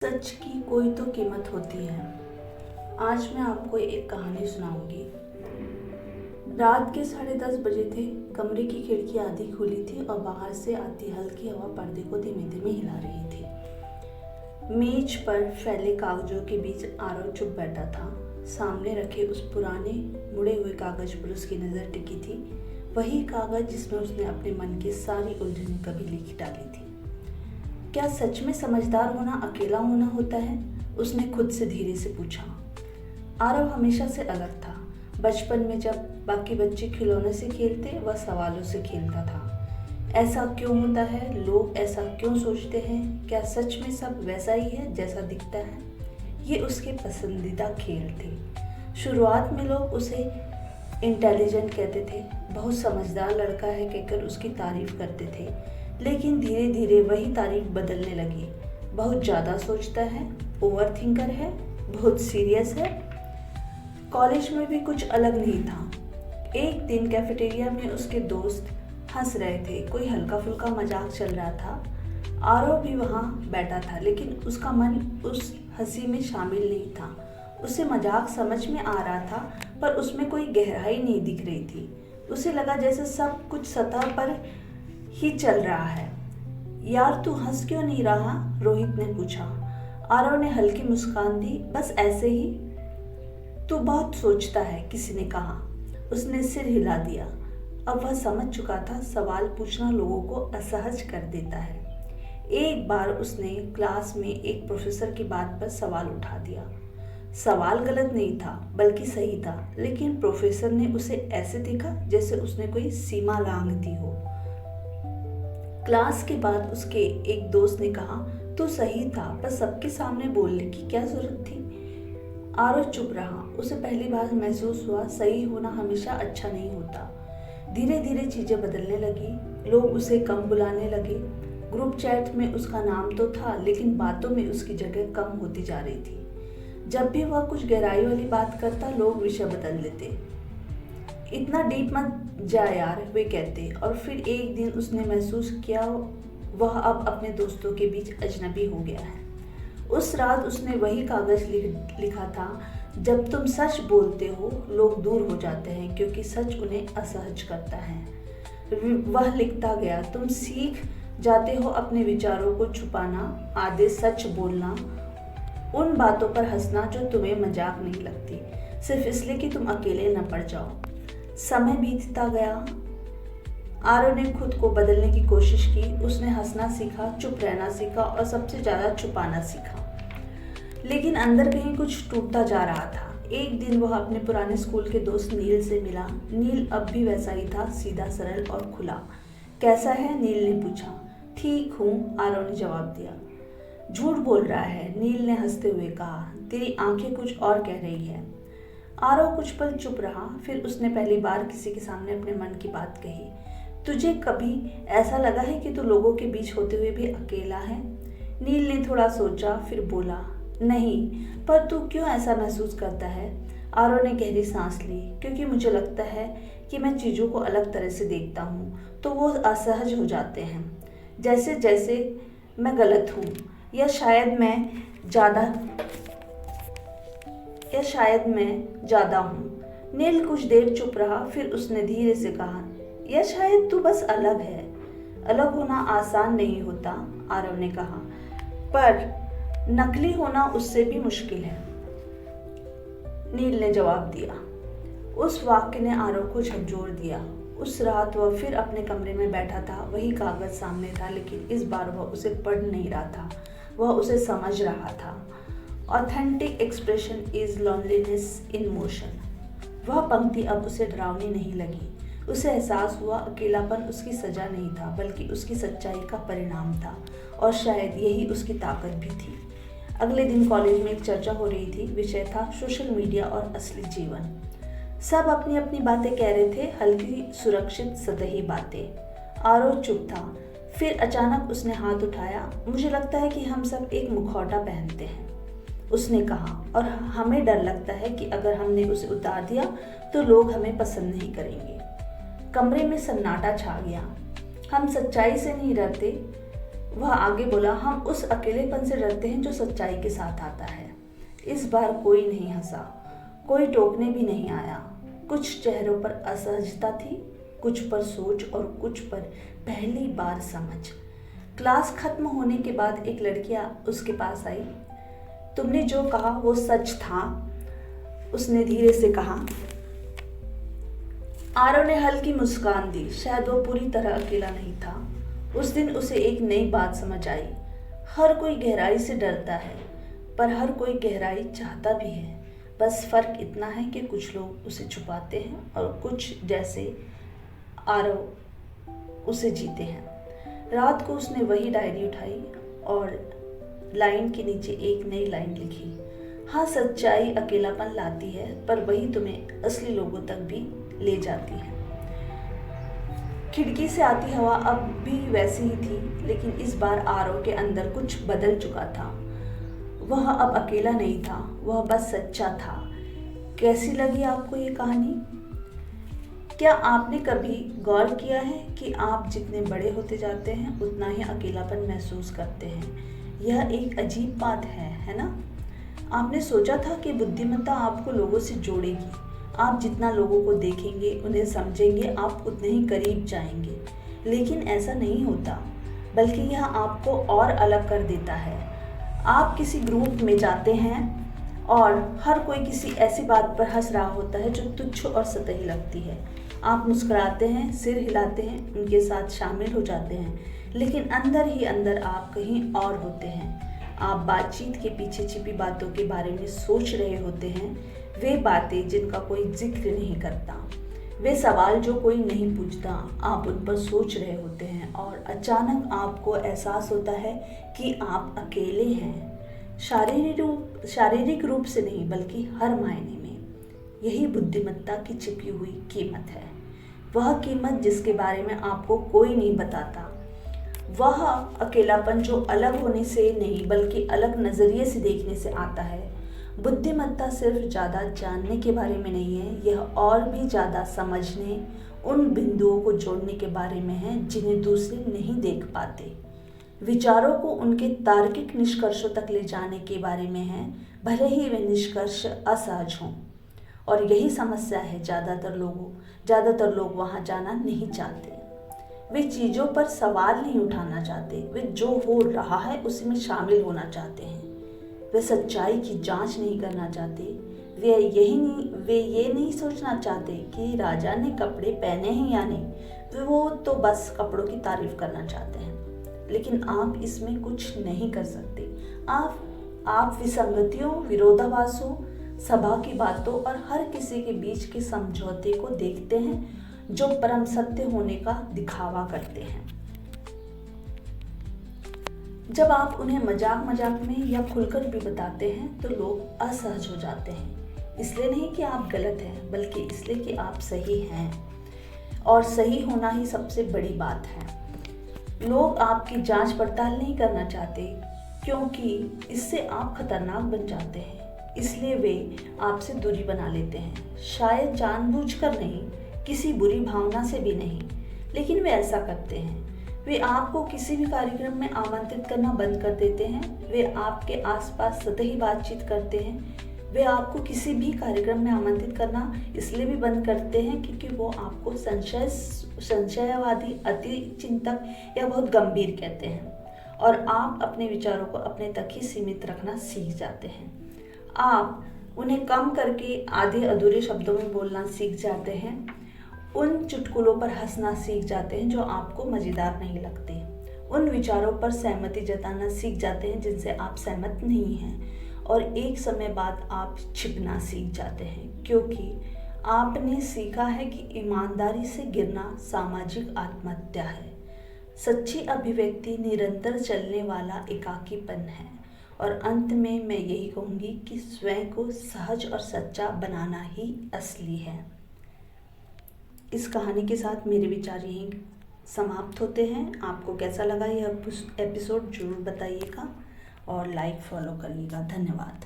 सच की कोई तो कीमत होती है। आज मैं आपको एक कहानी सुनाऊंगी। रात के 10:30 बजे थे। कमरे की खिड़की आधी खुली थी और बाहर से आती हल्की हवा पर्दे को धीमे धीमे हिला रही थी। मेज पर फैले कागजों के बीच आरव चुप बैठा था। सामने रखे उस पुराने मुड़े हुए कागज पर उसकी नज़र टिकी थी। वही कागज जिसमें उसने अपने मन की सारी उलझनें कभी लिख डाली थी। क्या सच में समझदार होना अकेला होना होता है? उसने खुद से धीरे से पूछा। आरव हमेशा से अलग था। बचपन में जब बाकी बच्चे खिलौने से खेलते, वह सवालों से खेलता था। ऐसा क्यों होता है? लोग ऐसा क्यों सोचते हैं? क्या सच में सब वैसा ही है जैसा दिखता है? ये उसके पसंदीदा खेल थे। शुरुआत में लोग उसे इंटेलिजेंट कहते थे, बहुत समझदार लड़का है कहकर उसकी तारीफ करते थे। लेकिन धीरे धीरे वही तारीफ बदलने लगी। बहुत ज़्यादा सोचता है, ओवर थिंकर है, बहुत सीरियस है। कॉलेज में भी कुछ अलग नहीं था। एक दिन कैफेटेरिया में उसके दोस्त हंस रहे थे। कोई हल्का फुल्का मजाक चल रहा था। आरव भी वहाँ बैठा था, लेकिन उसका मन उस हंसी में शामिल नहीं था। उसे मजाक समझ में आ रहा था, पर उसमें कोई गहराई नहीं दिख रही थी। उसे लगा जैसे सब कुछ सतह पर ही चल रहा है। यार तू हंस क्यों नहीं रहा? रोहित ने पूछा। आरव ने हल्की मुस्कान दी। बस ऐसे ही। तू बहुत सोचता है, किसी ने कहा। उसने सिर हिला दिया। अब वह समझ चुका था सवाल पूछना लोगों को असहज कर देता है। एक बार उसने क्लास में एक प्रोफेसर की बात पर सवाल उठा दिया। सवाल गलत नहीं था, बल्कि सही था, लेकिन प्रोफेसर ने उसे ऐसे देखा जैसे उसने कोई सीमा लांघ दी हो। क्लास के बाद उसके एक दोस्त ने कहा, तू सही था, पर सबके सामने बोलने की क्या जरूरत थी? आरव चुप रहा। उसे पहली बार महसूस हुआ सही होना हमेशा अच्छा नहीं होता। धीरे धीरे चीजें बदलने लगी। लोग उसे कम बुलाने लगे। ग्रुप चैट में उसका नाम तो था, लेकिन बातों में उसकी जगह कम होती जा रही थी। जब भी वह कुछ गहराई वाली बात करता, लोग विषय बदल देते। इतना डीप मत जा यार, वे कहते। और फिर एक दिन उसने महसूस किया वह अब अपने दोस्तों के बीच अजनबी हो गया है। उस रात उसने वही कागज लिखा था, जब तुम सच बोलते हो लोग दूर हो जाते हैं क्योंकि सच उन्हें असहज करता है। वह लिखता गया, तुम सीख जाते हो अपने विचारों को छुपाना, आधे सच बोलना, उन बातों पर हंसना जो तुम्हें मजाक नहीं लगती, सिर्फ इसलिए कि तुम अकेले न पड़ जाओ। समय बीतता गया। आरव ने खुद को बदलने की कोशिश की। उसने हंसना सीखा, चुप रहना सीखा और सबसे ज्यादा छुपाना सीखा। लेकिन अंदर कहीं कुछ टूटता जा रहा था। एक दिन वह अपने पुराने स्कूल के दोस्त नील से मिला। नील अब भी वैसा ही था, सीधा सरल और खुला। कैसा है? नील ने पूछा। ठीक हूँ, आरव ने जवाब दिया। झूठ बोल रहा है, नील ने हंसते हुए कहा। तेरी आंखें कुछ और कह रही है। आरव कुछ पल चुप रहा। फिर उसने पहली बार किसी के सामने अपने मन की बात कही। तुझे कभी ऐसा लगा है कि तू लोगों के बीच होते हुए भी अकेला है? नील ने थोड़ा सोचा, फिर बोला, नहीं, पर तू क्यों ऐसा महसूस करता है? आरव ने गहरी सांस ली। क्योंकि मुझे लगता है कि मैं चीज़ों को अलग तरह से देखता हूँ तो वो असहज हो जाते हैं, जैसे जैसे मैं गलत हूँ, या शायद मैं ज़्यादा हूँ। नील कुछ देर चुप रहा। फिर उसने धीरे से कहा, या शायद तू बस अलग है। अलग होना आसान नहीं होता, आरव ने कहा, पर नकली होना उससे भी मुश्किल है, नील ने जवाब दिया। उस वाक्य ने आरव को झकझोर दिया। उस रात वह फिर अपने कमरे में बैठा था। वही कागज सामने था, लेकिन इस बार वह उसे पढ़ नहीं रहा था, वह उसे समझ रहा था। Authentic expression is loneliness in motion. वह पंक्ति अब उसे डरावनी नहीं लगी। उसे एहसास हुआ अकेलापन उसकी सजा नहीं था, बल्कि उसकी सच्चाई का परिणाम था, और शायद यही उसकी ताकत भी थी। अगले दिन कॉलेज में एक चर्चा हो रही थी। विषय था सोशल मीडिया और असली जीवन। सब अपनी अपनी बातें कह रहे थे, हल्की, सुरक्षित, सतही बातें। आरव चुप था। फिर अचानक उसने हाथ उठाया। मुझे लगता है कि हम सब एक मुखौटा पहनते हैं, उसने कहा, और हमें डर लगता है कि अगर हमने उसे उतार दिया तो लोग हमें पसंद नहीं करेंगे। कमरे में सन्नाटा छा गया। हम सच्चाई से नहीं डरते, वह आगे बोला, हम उस अकेलेपन से डरते हैं जो सच्चाई के साथ आता है। इस बार कोई नहीं हंसा, कोई टोकने भी नहीं आया। कुछ चेहरों पर असहजता थी, कुछ पर सोच और कुछ पर पहली बार समझ। क्लास खत्म होने के बाद एक लड़कियां उसके पास आई। तुमने जो कहा वो सच था, उसने धीरे से कहा। आरव ने हल्की मुस्कान दी। शायद वो पूरी तरह अकेला नहीं था। उस दिन उसे एक नई बात समझ आई। हर कोई गहराई से डरता है, पर हर कोई गहराई चाहता भी है। बस फर्क इतना है कि कुछ लोग उसे छुपाते हैं और कुछ जैसे आरव उसे जीते हैं। रात को उसने वही डायरी उठाई और लाइन के नीचे एक नई लाइन लिखी। हाँ, सच्चाई अकेलापन लाती है, पर वही तुम्हें असली लोगों तक भी ले जाती है। खिड़की से आती हवा अब भी वैसी ही थी, लेकिन इस बार आरव के अंदर कुछ बदल चुका था। वह अब अकेला नहीं था, वह बस सच्चा था। कैसी लगी आपको ये कहानी? क्या आपने कभी गौर किया है कि आप जितने बड़े होते जाते हैं उतना ही अकेलापन महसूस करते हैं? यह एक अजीब बात है ना? आपने सोचा था कि बुद्धिमत्ता आपको लोगों से जोड़ेगी। आप जितना लोगों को देखेंगे, उन्हें समझेंगे, आप उतने ही करीब जाएंगे। लेकिन ऐसा नहीं होता, बल्कि यह आपको और अलग कर देता है। आप किसी ग्रुप में जाते हैं और हर कोई किसी ऐसी बात पर हंस रहा होता है जो तुच्छ और सतही लगती है। आप मुस्कुराते हैं, सिर हिलाते हैं, उनके साथ शामिल हो जाते हैं, लेकिन अंदर ही अंदर आप कहीं और होते हैं। आप बातचीत के पीछे छिपी बातों के बारे में सोच रहे होते हैं, वे बातें जिनका कोई जिक्र नहीं करता, वे सवाल जो कोई नहीं पूछता, आप उन पर सोच रहे होते हैं और अचानक आपको एहसास होता है कि आप अकेले हैं। शारीरिक रूप से नहीं, बल्कि हर मायने में। यही बुद्धिमत्ता की छिपी हुई कीमत है। वह कीमत जिसके बारे में आपको कोई नहीं बताता। वह अकेलापन जो अलग होने से नहीं, बल्कि अलग नज़रिए से देखने से आता है। बुद्धिमत्ता सिर्फ ज़्यादा जानने के बारे में नहीं है, यह और भी ज़्यादा समझने, उन बिंदुओं को जोड़ने के बारे में है जिन्हें दूसरे नहीं देख पाते। विचारों को उनके तार्किक निष्कर्षों तक ले जाने के बारे में है, भले ही वे निष्कर्ष असहज हों। और यही समस्या है, ज़्यादातर लोग वहाँ जाना नहीं चाहते। वे चीज़ों पर सवाल नहीं उठाना चाहते, वे जो हो रहा है उसी में शामिल होना चाहते हैं। वे सच्चाई की जांच नहीं करना चाहते। वे ये नहीं सोचना चाहते कि राजा ने कपड़े पहने हैं या नहीं। वो तो बस कपड़ों की तारीफ करना चाहते हैं। लेकिन आप इसमें कुछ नहीं कर सकते। आप विसंगतियों, विरोधाभासों, सभा की बातों और हर किसी के बीच के समझौते को देखते हैं जो परम सत्य होने का दिखावा करते हैं। जब आप उन्हें मजाक में या खुलकर भी बताते हैं तो लोग असहज हो जाते हैं। इसलिए नहीं कि आप गलत हैं, बल्कि इसलिए कि आप सही हैं, और सही होना ही सबसे बड़ी बात है। लोग आपकी जांच पड़ताल नहीं करना चाहते, क्योंकि इससे आप खतरनाक बन जाते हैं। इसलिए वे आपसे दूरी बना लेते हैं। शायद जानबूझकर नहीं, किसी बुरी भावना से भी नहीं, लेकिन वे ऐसा करते हैं। वे आपको किसी भी कार्यक्रम में आमंत्रित करना बंद कर देते हैं। वे आपके आसपास सतही बातचीत करते हैं। वे आपको किसी भी कार्यक्रम में आमंत्रित करना इसलिए भी बंद करते हैं क्योंकि वो आपको संशयवादी, अति चिंतक या बहुत गंभीर कहते हैं, और आप अपने विचारों को अपने तक ही सीमित रखना सीख जाते हैं। आप उन्हें कम करके आधे अधूरे शब्दों में बोलना सीख जाते हैं। उन चुटकुलों पर हंसना सीख जाते हैं जो आपको मज़ेदार नहीं लगते। उन विचारों पर सहमति जताना सीख जाते हैं जिनसे आप सहमत नहीं हैं। और एक समय बाद आप छिपना सीख जाते हैं, क्योंकि आपने सीखा है कि ईमानदारी से गिरना सामाजिक आत्महत्या है। सच्ची अभिव्यक्ति निरंतर चलने वाला एकाकीपन है। और अंत में मैं यही कहूँगी कि स्वयं को सहज और सच्चा बनाना ही असली है। इस कहानी के साथ मेरे विचार यहीं समाप्त होते हैं। आपको कैसा लगा यह एपिसोड जरूर बताइएगा और लाइक फॉलो करिएगा। धन्यवाद।